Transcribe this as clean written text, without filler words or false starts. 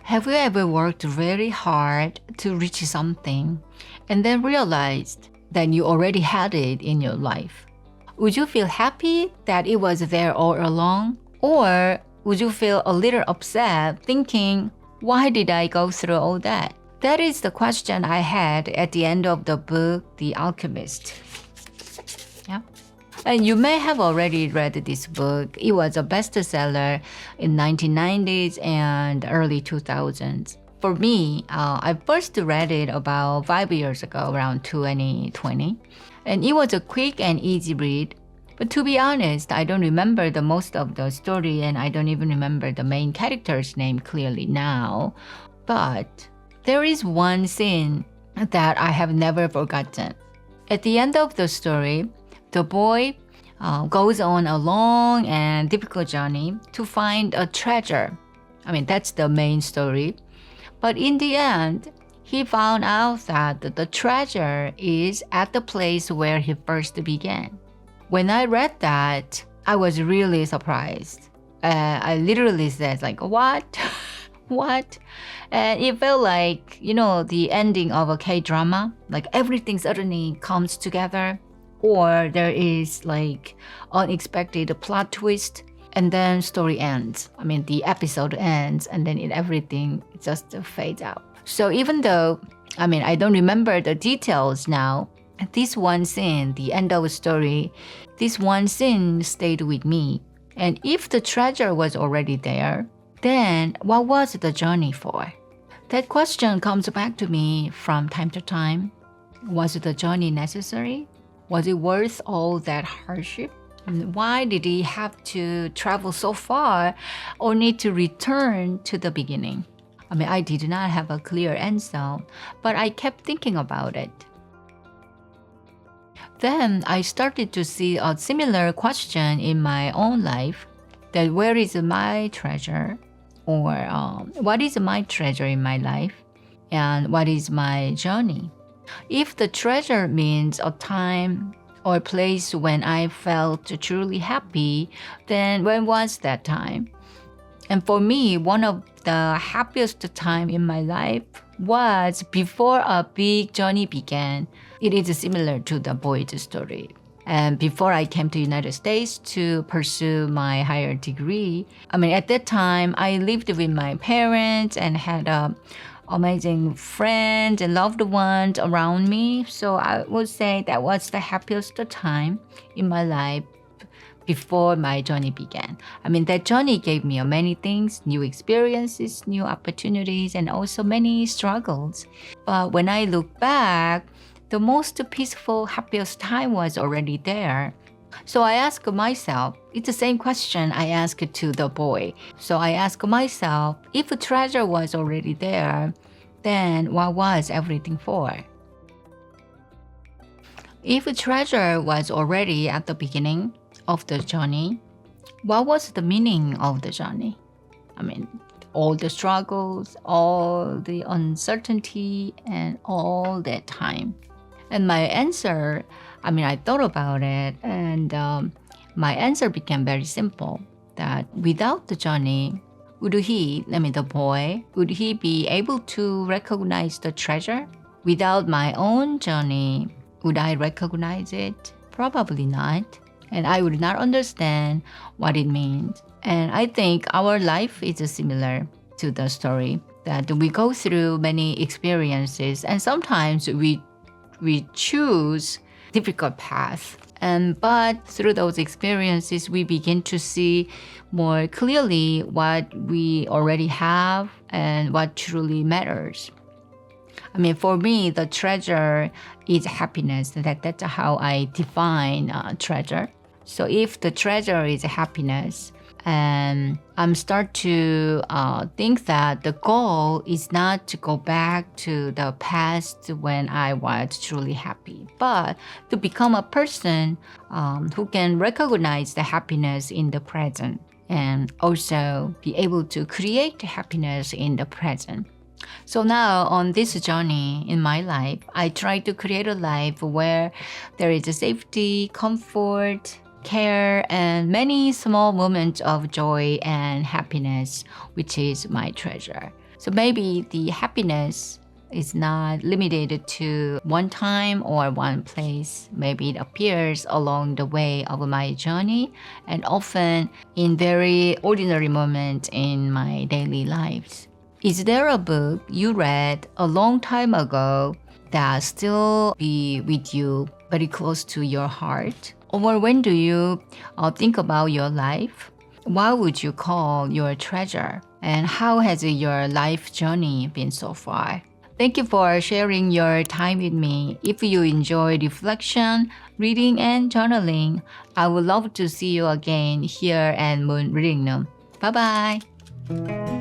Have you ever worked very hard to reach something and then realized that you already had it in your life? Would you feel happy that it was there all along? Or would you feel a little upset thinking, why did I go through all that? That is the question I had at the end of the book, The Alchemist. Yeah. And you may have already read this book. It was a bestseller in 1990s and early 2000s. For me, I first read it about 5 years ago, around 2020. And it was a quick and easy read. But to be honest, I don't remember the most of the story and I don't even remember the main character's name clearly now. But there is one scene that I have never forgotten. At the end of the story, the boy goes on a long and difficult journey to find a treasure. I mean, that's the main story. But in the end, he found out that the treasure is at the place where he first began. When I read that, I was really surprised. I literally said, like, what? What? And it felt like, the ending of a K-drama. Like everything suddenly comes together. Or there is like unexpected plot twist. And then story ends. I mean, the episode ends and then everything just fades out. So even though, I don't remember the details now, this one scene, the end of the story, this one scene stayed with me. And if the treasure was already there, then what was the journey for? That question comes back to me from time to time. Was the journey necessary? Was it worth all that hardship? And why did he have to travel so far only to return to the beginning? I did not have a clear answer, but I kept thinking about it. Then I started to see a similar question in my own life, that where is my treasure? Or what is my treasure in my life? And what is my journey? If the treasure means a time or place when I felt truly happy, then when was that time? And for me, one of the happiest time in my life was before a big journey began. It is similar to the boy's story. And before I came to United States to pursue my higher degree, at that time, I lived with my parents and had amazing friends and loved ones around me. So I would say that was the happiest time in my life before my journey began. That journey gave me many things, new experiences, new opportunities, and also many struggles. But when I look back, the most peaceful, happiest time was already there. So I ask myself, it's the same question I asked to the boy. So I ask myself, if a treasure was already there, then what was everything for? If a treasure was already at the beginning of the journey, what was the meaning of the journey? All the struggles, all the uncertainty, and all that time. And my answer, I thought about it, and my answer became very simple, that without the journey, would he, the boy, would he be able to recognize the treasure? Without my own journey, would I recognize it? Probably not. And I would not understand what it means. And I think our life is similar to the story, that we go through many experiences and sometimes we choose difficult paths. But through those experiences, we begin to see more clearly what we already have and what truly matters. For me, the treasure is happiness. That's how I define treasure. So if the treasure is happiness, and I'm start to think that the goal is not to go back to the past when I was truly happy, but to become a person who can recognize the happiness in the present and also be able to create happiness in the present. So now on this journey in my life, I try to create a life where there is a safety, comfort, care, and many small moments of joy and happiness, which is my treasure. So maybe the happiness is not limited to one time or one place. Maybe it appears along the way of my journey and often in very ordinary moments in my daily lives. Is there a book you read a long time ago that still be with you, very close to your heart? Or when do you think about your life? What would you call your treasure? And how has your life journey been so far? Thank you for sharing your time with me. If you enjoy reflection, reading, and journaling, I would love to see you again here at Moon Reading Room. Bye-bye.